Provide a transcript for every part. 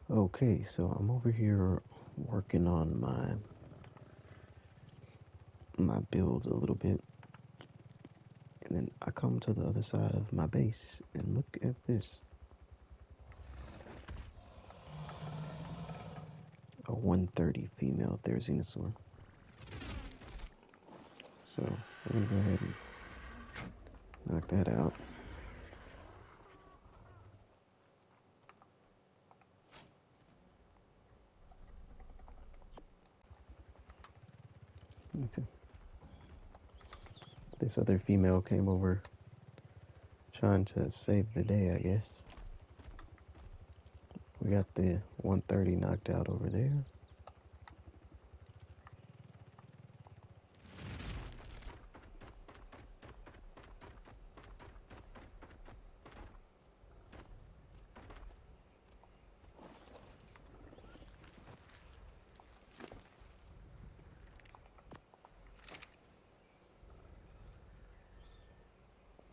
Okay, so I'm over here working on my build a little bit, and then I come to the other side of my base and look at this. A 130 female Therizinosaur. So I'm gonna go ahead and knock that out. Okay. This other female came over trying to save the day, I guess. We got the 130 knocked out over there.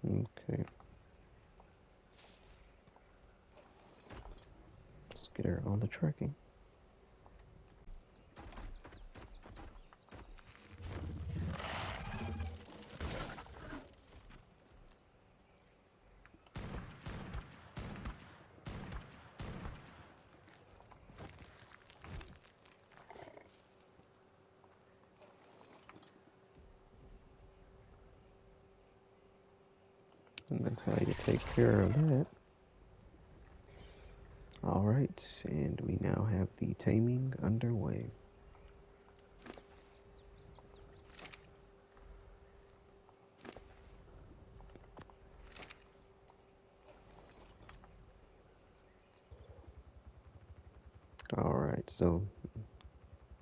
Okay. Let's get her on the tracking. And that's how you take care of that. Alright, and we now have the taming underway. Alright, so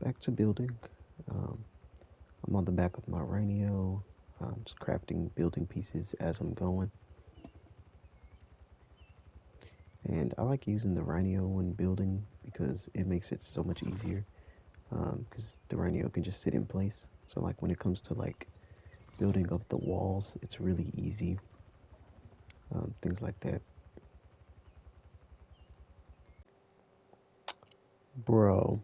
back to building. I'm on the back of my Rhino, just crafting building pieces as I'm going. And I like using the Rhino when building because it makes it so much easier. Because the Rhino can just sit in place. So like when it comes to like building up the walls, it's really easy. Things like that. Bro.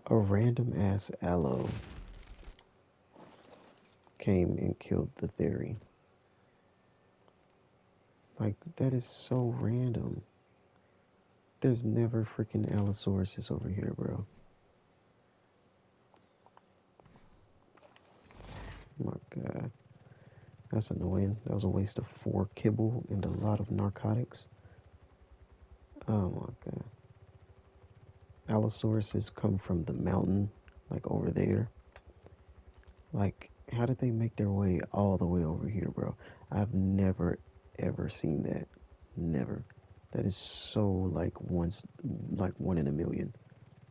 A random ass aloe came and killed the theory. Like, that is so random. There's never freaking Allosauruses over here, bro. Oh my god. That's annoying. That was a waste of 4 kibble and a lot of narcotics. Oh my god. Allosauruses come from the mountain, like over there. Like, how did they make their way all the way over here, bro? I've never ever seen that. Never. That is so like one in a million.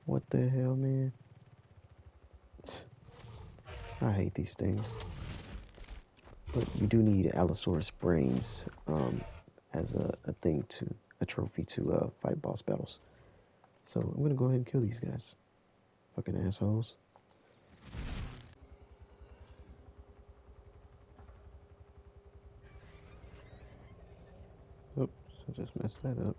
What the hell, man? I hate these things. But you do need Allosaurus brains as a trophy to fight boss battles. So I'm gonna go ahead and kill these guys. Fucking assholes. Oops, I just messed that up.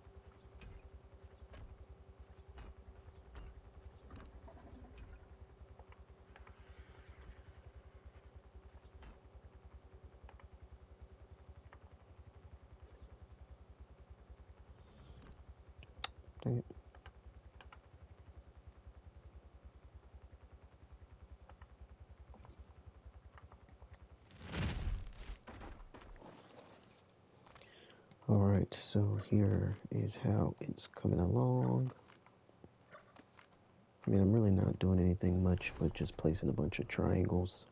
Dang it. Alright, so here is how it's coming along. I mean, I'm really not doing anything much, but just placing a bunch of triangles.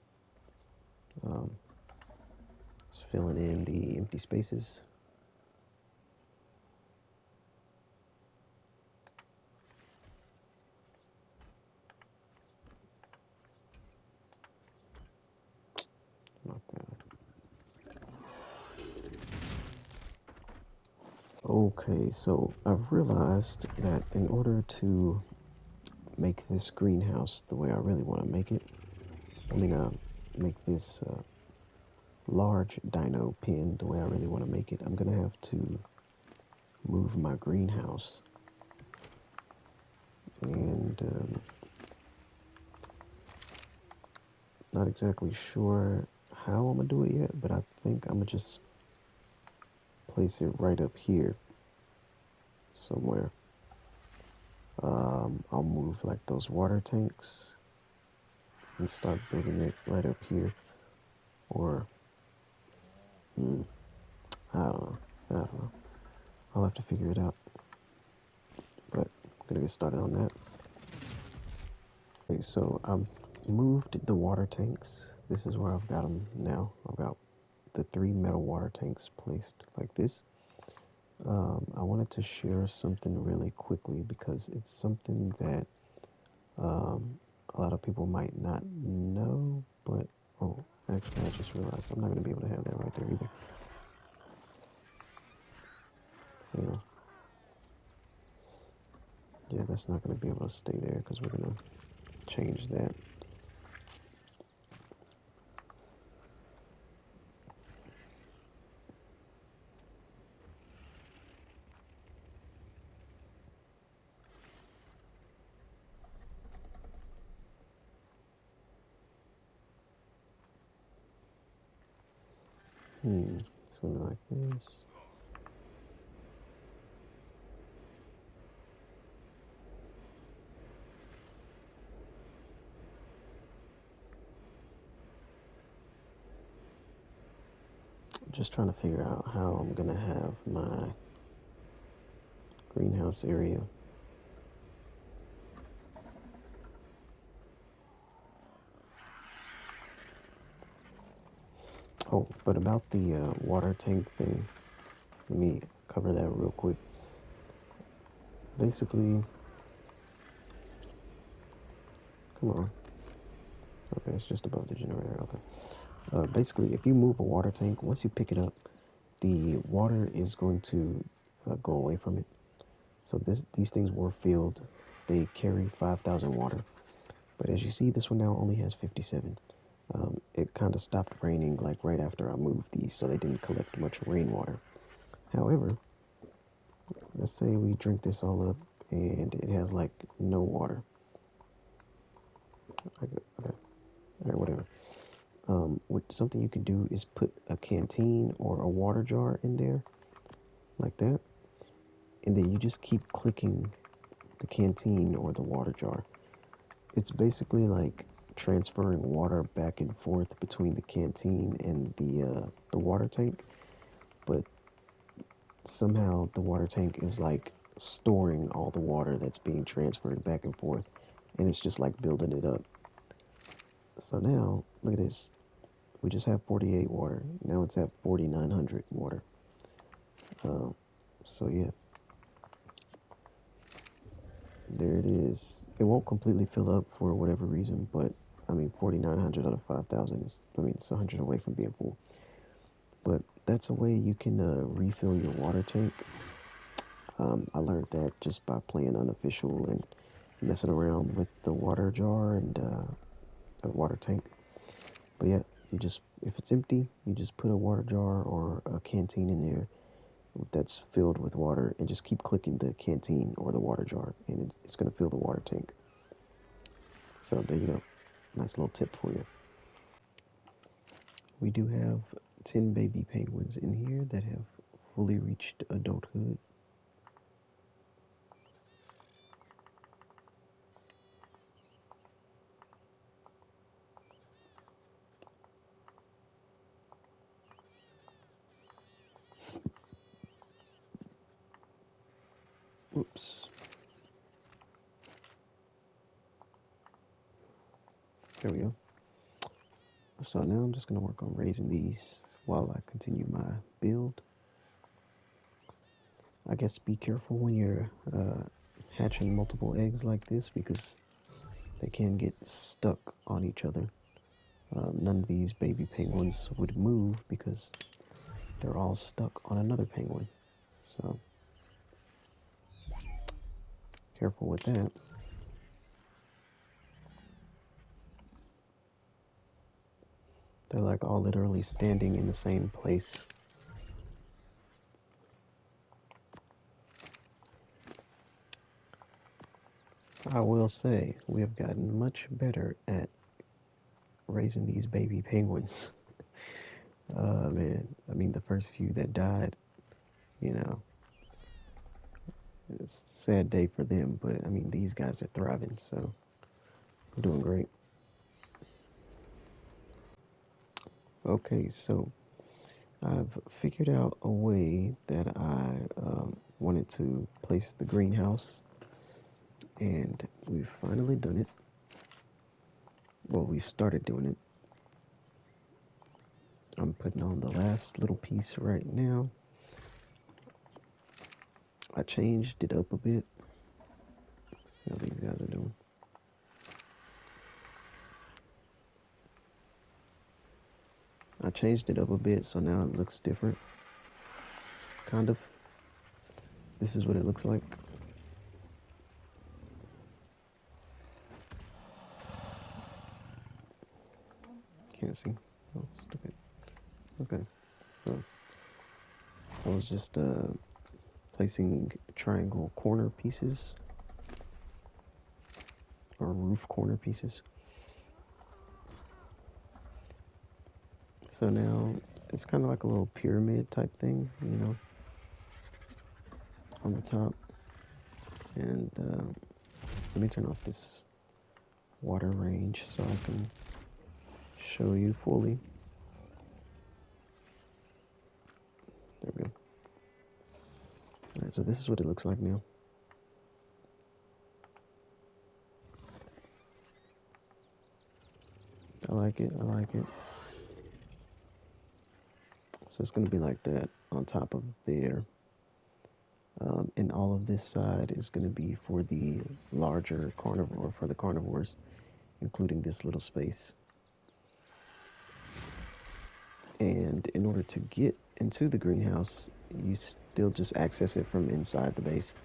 Just filling in the empty spaces. Okay, so I've realized that in order to make this greenhouse the way I really want to make it, make this large dino pen the way I really want to make it, I'm gonna have to move my greenhouse, and not exactly sure how I'm gonna do it yet, but I think I'm gonna just place it right up here somewhere. I'll move like those water tanks and start building it right up here, or I don't know. I don't know. I'll have to figure it out. But I'm gonna get started on that. Okay, so I've moved the water tanks. This is where I've got them now. I've got the 3 metal water tanks placed like this. I wanted to share something really quickly because it's something that a lot of people might not know, but oh, actually, I just realized I'm not going to be able to have that right there either. Yeah, yeah, that's not going to be able to stay there because we're going to change that. It's going to be like this. Just trying to figure out how I'm going to have my greenhouse area. Oh, but about the water tank thing, let me cover that real quick. Basically, come on. Okay, it's just above the generator. Okay. Basically, if you move a water tank, once you pick it up, the water is going to go away from it. So these things were filled. They carry 5,000 water. But as you see, this one now only has 57. It kind of stopped raining like right after I moved these, so they didn't collect much rainwater. However, let's say we drink this all up and it has like no water. Okay, all right, whatever. Something you can do is put a canteen or a water jar in there, like that, and then you just keep clicking the canteen or the water jar. It's basically like transferring water back and forth between the canteen and the water tank, but somehow the water tank is like storing all the water that's being transferred back and forth, and it's just like building it up. So now, look at this. We just have 48 water. Now it's at 4,900 water. So yeah, there it is. It won't completely fill up for whatever reason, but I mean, 4,900 out of 5,000 is, I mean, it's 100 away from being full. But that's a way you can refill your water tank. I learned that just by playing unofficial and messing around with the water jar and the water tank. But yeah, you just, if it's empty, you just put a water jar or a canteen in there that's filled with water and just keep clicking the canteen or the water jar and it's going to fill the water tank. So there you go. Nice little tip for you. We do have 10 baby penguins in here that have fully reached adulthood. Oops. There we go. So now I'm just going to work on raising these while I continue my build. I guess be careful when you're hatching multiple eggs like this because they can get stuck on each other. None of these baby penguins would move because they're all stuck on another penguin. So careful with that. They're like all literally standing in the same place. I will say, we have gotten much better at raising these baby penguins. Man, I mean, the first few that died, you know, it's a sad day for them, but I mean, these guys are thriving, so we're doing great. Okay, so I've figured out a way that I wanted to place the greenhouse, and we've finally done it. Well, we've started doing it. I'm putting on the last little piece right now. I changed it up a bit. See how these guys are doing. I changed it up a bit, so now it looks different. Kind of. This is what it looks like. Can't see. Oh, stupid. Okay, so I was just placing triangle corner pieces or roof corner pieces. So now it's kind of like a little pyramid type thing, you know, on the top. And let me turn off this water range so I can show you fully. There we go. All right, so this is what it looks like now. I like it. I like it. So it's going to be like that on top of there. And all of this side is going to be for the larger carnivore, for the carnivores, including this little space. And in order to get into the greenhouse, you still just access it from inside the base.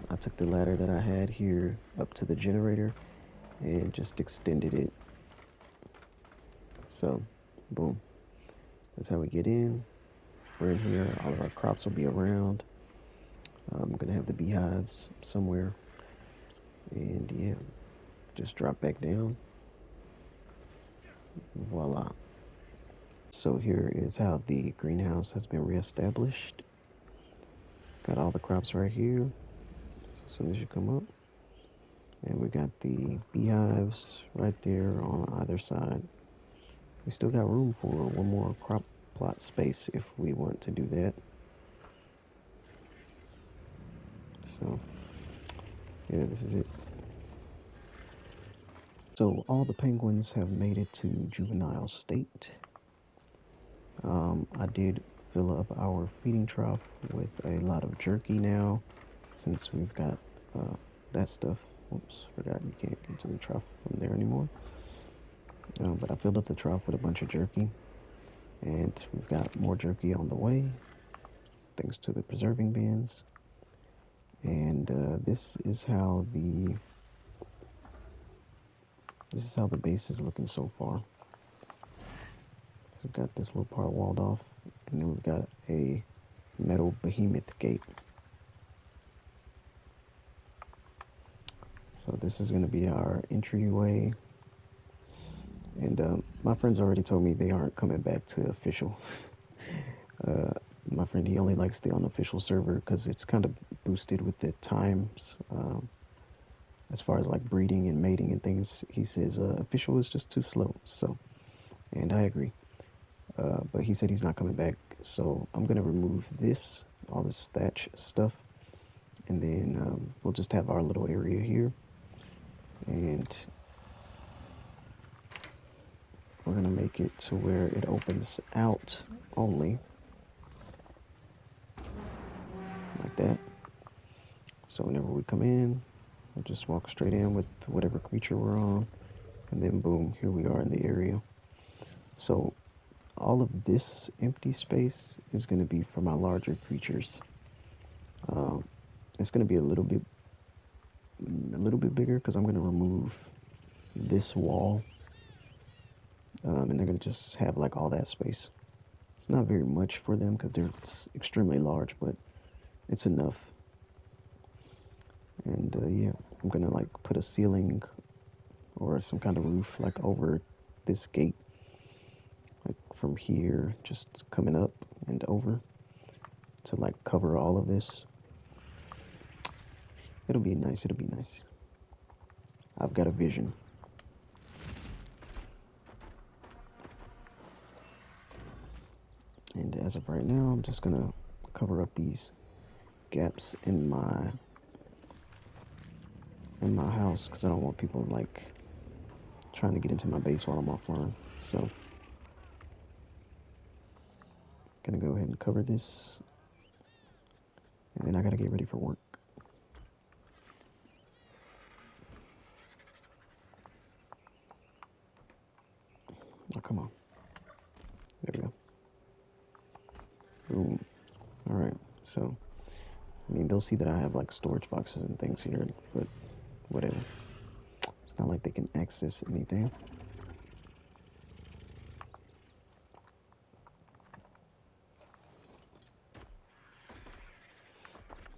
I took the ladder that I had here up to the generator and just extended it. So, boom. That's how we get in. We're in here. All of our crops will be around. I'm going to have the beehives somewhere. And yeah, just drop back down. Voila. So here is how the greenhouse has been reestablished. Got all the crops right here. So as soon as you come up. And we got the beehives right there on either side. We still got room for one more crop plot space if we want to do that. So, yeah, this is it. So all the penguins have made it to juvenile state. I did fill up our feeding trough with a lot of jerky now, since we've got that stuff. Whoops, forgot you can't get to the trough from there anymore. But I filled up the trough with a bunch of jerky, and we've got more jerky on the way, thanks to the preserving bins. And this is how the base is looking so far. So we've got this little part walled off, and then we've got a metal behemoth gate. So this is going to be our entryway. And my friends already told me they aren't coming back to official. My friend, he only likes the unofficial server because it's kind of boosted with the times. As far as like breeding and mating and things, he says official is just too slow. So, and I agree. But he said he's not coming back. So I'm going to remove this, all this thatch stuff. And then we'll just have our little area here. And we're going to make it to where it opens out only. Like that. So whenever we come in, we'll just walk straight in with whatever creature we're on. And then boom, here we are in the area. So all of this empty space is going to be for my larger creatures. It's going to be a little bit bigger because I'm going to remove this wall and they're gonna just have like all that space. It's not very much for them because they're extremely large, but it's enough. And yeah, I'm gonna like put a ceiling or some kind of roof like over this gate, like from here, just coming up and over to like cover all of this. It'll be nice. It'll be nice. I've got a vision. And as of right now, I'm just gonna cover up these gaps in my house because I don't want people like trying to get into my base while I'm offline. So, gonna go ahead and cover this, and then I gotta get ready for work. Oh, come on. There we go. Boom. All right. So, I mean, they'll see that I have like storage boxes and things here, but whatever. It's not like they can access anything.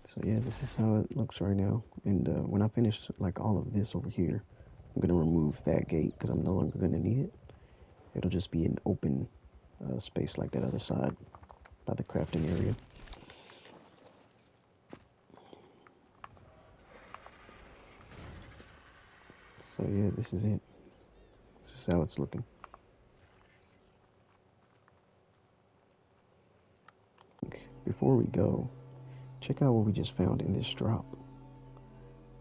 So yeah, this is how it looks right now. And when I finish like all of this over here, I'm gonna remove that gate because I'm no longer gonna need it. It'll just be an open space like that other side by the crafting area. So yeah, this is it. This is how it's looking. Before we go, check out what we just found in this drop.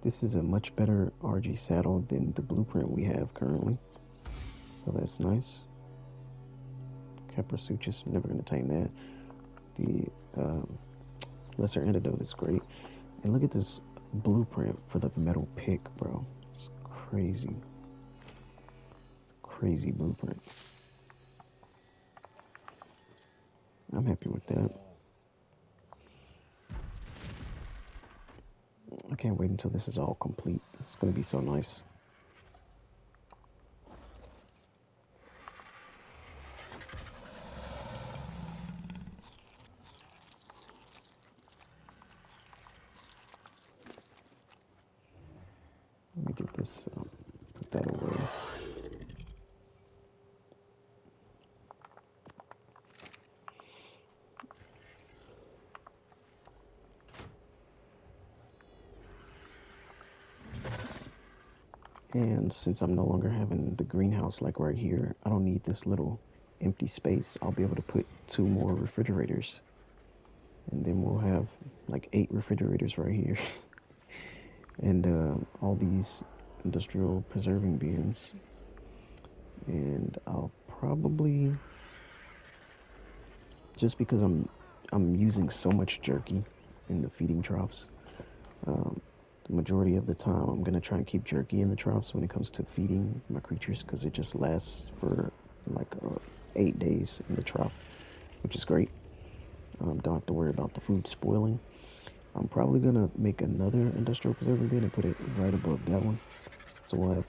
This is a much better RG saddle than the blueprint we have currently. So that's nice. Caprasuchus, I'm never going to tame that. The lesser antidote is great. And look at this blueprint for the metal pick, bro. It's crazy. Crazy blueprint. I'm happy with that. I can't wait until this is all complete. It's going to be so nice. Let me get this, put that away. And since I'm no longer having the greenhouse like right here, I don't need this little empty space. I'll be able to put 2 more refrigerators. And then we'll have like 8 refrigerators right here. And all these industrial preserving bins. And I'll probably, just because I'm using so much jerky in the feeding troughs, the majority of the time I'm gonna try and keep jerky in the troughs when it comes to feeding my creatures because it just lasts for like 8 days in the trough, which is great. Don't have to worry about the food spoiling. I'm probably gonna make another industrial preserving bin and put it right above that one. So we'll have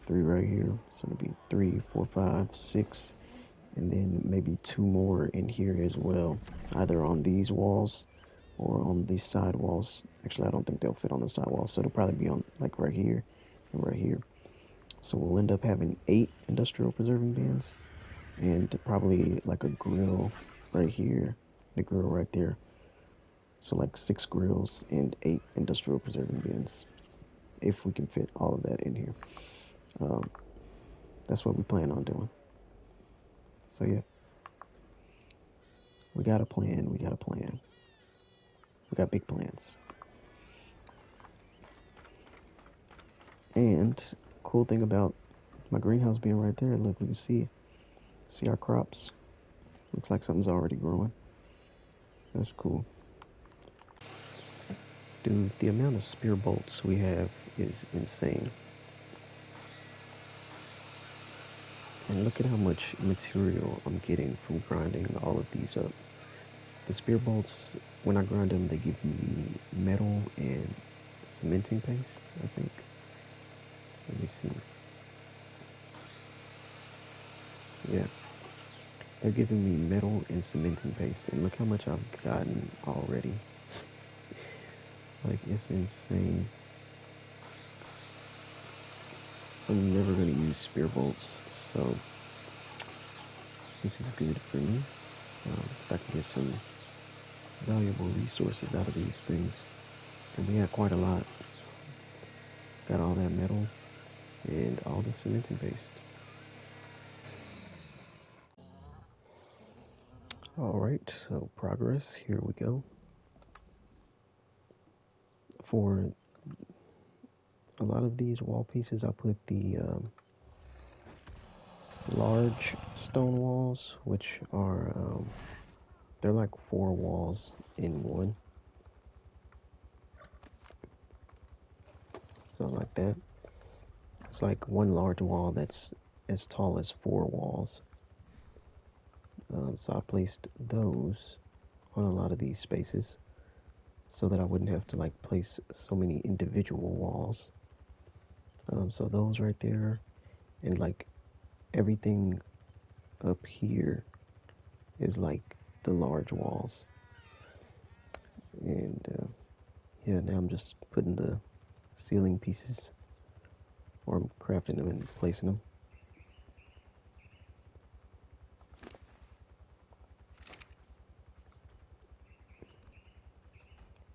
3 right here. So it'll be 3, 4, 5, 6, and then maybe 2 more in here as well, either on these walls or on these side walls. Actually, I don't think they'll fit on the side walls, so it'll probably be on like right here and right here. So we'll end up having 8 industrial preserving bins and probably like a grill right here, the grill right there. So like 6 grills and 8 industrial preserving bins, if we can fit all of that in here. That's what we plan on doing. So yeah, we got a plan. We got a plan. We got big plans. And cool thing about my greenhouse being right there, look, we can see our crops. Looks like something's already growing. That's cool. Dude, the amount of spear bolts we have is insane. And look at how much material I'm getting from grinding all of these up. The spear bolts, when I grind them, they give me metal and cementing paste, I think. Let me see. Yeah, they're giving me metal and cementing paste, and look how much I've gotten already. Like, it's insane. I'm never going to use spear bolts, so this is good for me. If I can get some valuable resources out of these things. And we had quite a lot. Got all that metal and all the cementing paste. Alright, so progress, here we go. For a lot of these wall pieces, I put the large stone walls, which are, they're like 4 walls in one. So like that. It's like one large wall that's as tall as 4 walls. So I placed those on a lot of these spaces so that I wouldn't have to like place so many individual walls. So those right there, and like everything up here is like the large walls. And yeah, now I'm just putting the ceiling pieces, or I'm crafting them and placing them.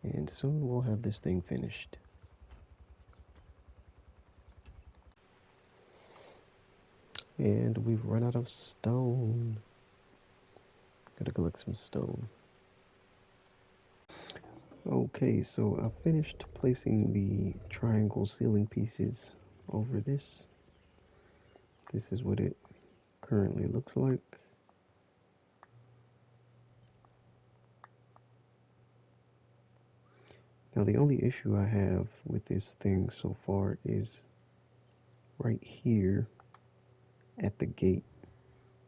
And soon we'll have this thing finished. And we've run out of stone. Gotta collect some stone. Okay, so I finished placing the triangle ceiling pieces over this. This is what it currently looks like. Now the only issue I have with this thing so far is right here at the gate.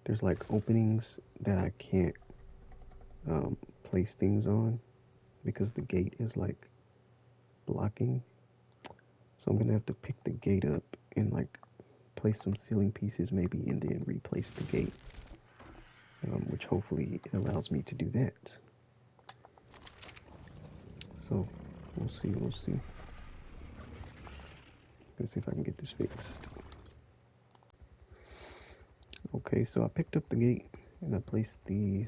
There's like openings that I can't place things on because the gate is like blocking. So I'm gonna have to pick the gate up and like place some ceiling pieces maybe and then replace the gate, which hopefully it allows me to do that. So we'll see, we'll see. Let's see if I can get this fixed. Okay, so I picked up the gate and I placed the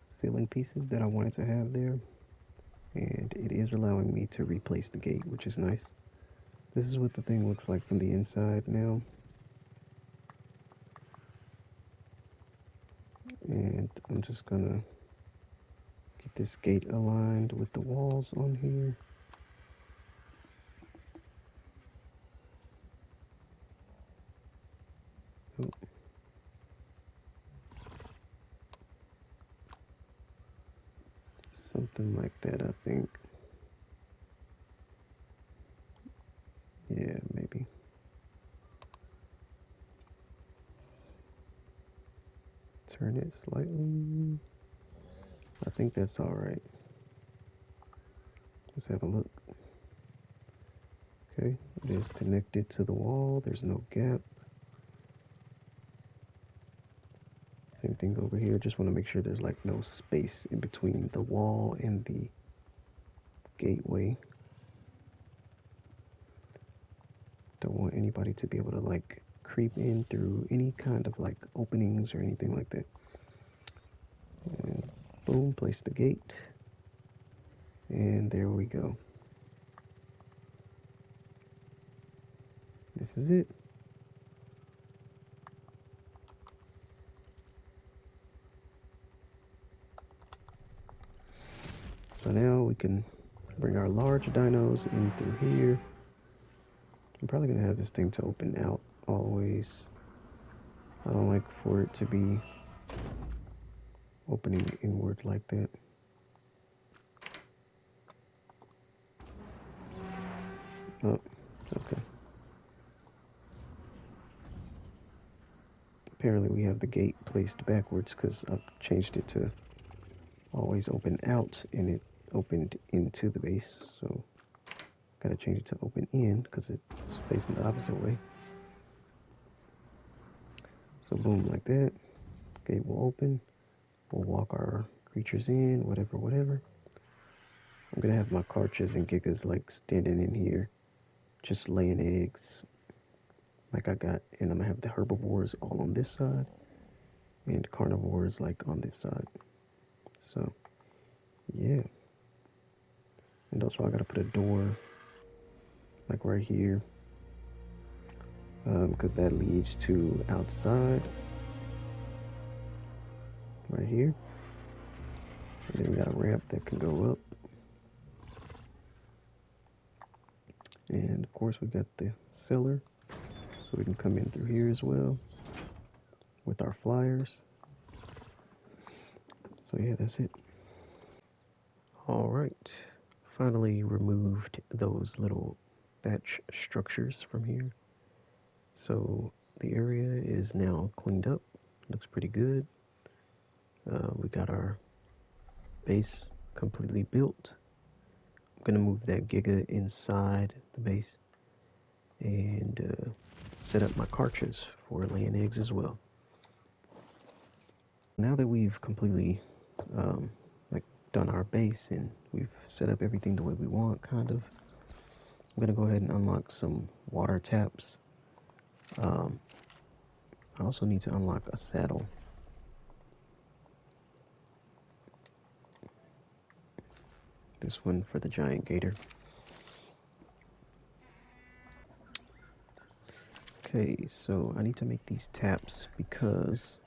ceiling pieces that I wanted to have there, and it is allowing me to replace the gate, which is nice. This is what the thing looks like from the inside now. And I'm just gonna get this gate aligned with the walls on here. Oh. Something like that, I think. Yeah, maybe. Turn it slightly. I think that's alright. Let's have a look. Okay, it is connected to the wall. There's no gap. Same thing over here. Just want to make sure there's like no space in between the wall and the gateway. Don't want anybody to be able to like creep in through any kind of like openings or anything like that. And boom, place the gate. And there we go. This is it. So now we can bring our large dinos in through here. I'm probably gonna have this thing to open out always. I don't like for it to be opening inward like that. Oh, okay. Apparently we have the gate placed backwards because I've changed it to always open out and it opened into the base. So gotta change it to open in because it's facing the opposite way. So boom, like that. Gate will open. We'll walk our creatures in, whatever, whatever. I'm gonna have my carches and gigas like standing in here, just laying eggs. Like I got, and I'm gonna have the herbivores all on this side, and carnivores like on this side. So, yeah. And also I gotta put a door like right here, because that leads to outside, right here. And then we got a ramp that can go up. And of course we got the cellar, so we can come in through here as well with our flyers. So yeah, that's it. All right, finally removed those little thatch structures from here. So the area is now cleaned up, looks pretty good. We got our base completely built. I'm gonna move that giga inside the base and set up my cartridge for laying eggs as well. Now that we've completely like done our base and we've set up everything the way we want, kind of, I'm gonna go ahead and unlock some water taps. I also need to unlock a saddle. This one for the giant gator. Okay, so I need to make these taps because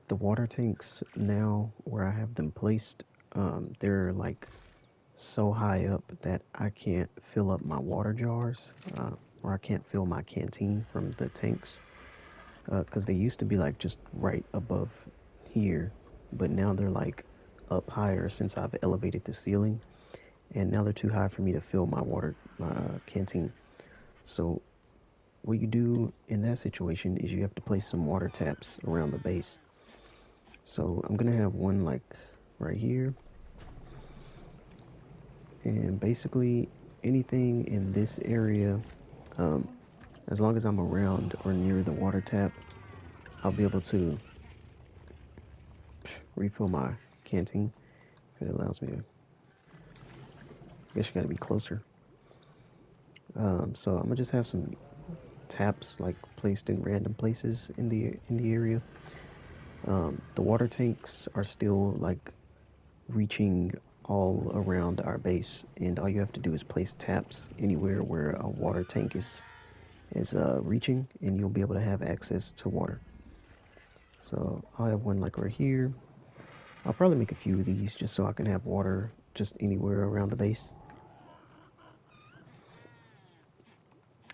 the water tanks now where I have them placed, they're like so high up that I can't fill up my water jars, or I can't fill my canteen from the tanks, because they used to be like just right above here, but now they're like up higher since I've elevated the ceiling, and now they're too high for me to fill my water canteen. So what you do in that situation is you have to place some water taps around the base. So I'm gonna have one like right here, and basically anything in this area, as long as I'm around or near the water tap, I'll be able to refill my canteen. It allows me to, I guess you gotta be closer. So I'm gonna just have some taps like placed in random places in the area. The water tanks are still like reaching all around our base, and all you have to do is place taps anywhere where a water tank is reaching, and you'll be able to have access to water. So I'll have one like right here. I'll probably make a few of these just so I can have water just anywhere around the base.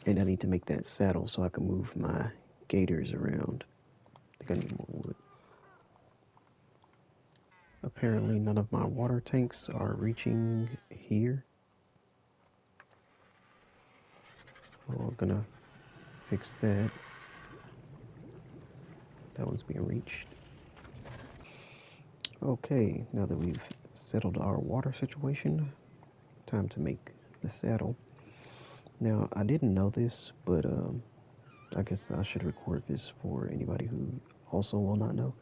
And I need to make that saddle so I can move my gators around. I think I need more wood. Apparently none of my water tanks are reaching here. We're gonna fix that. That one's being reached. Okay, now that we've settled our water situation, time to make the saddle. Now, I didn't know this, but I guess I should record this for anybody who also will not know.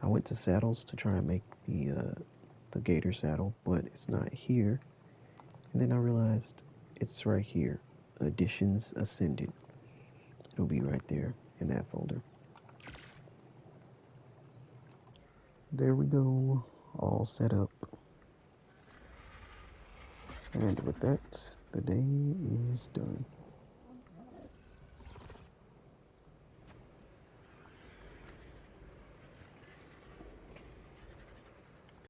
I went to saddles to try and make the gator saddle, but it's not here. And then I realized it's right here. Additions Ascended. It'll be right there in that folder. There we go, all set up. And with that, the day is done.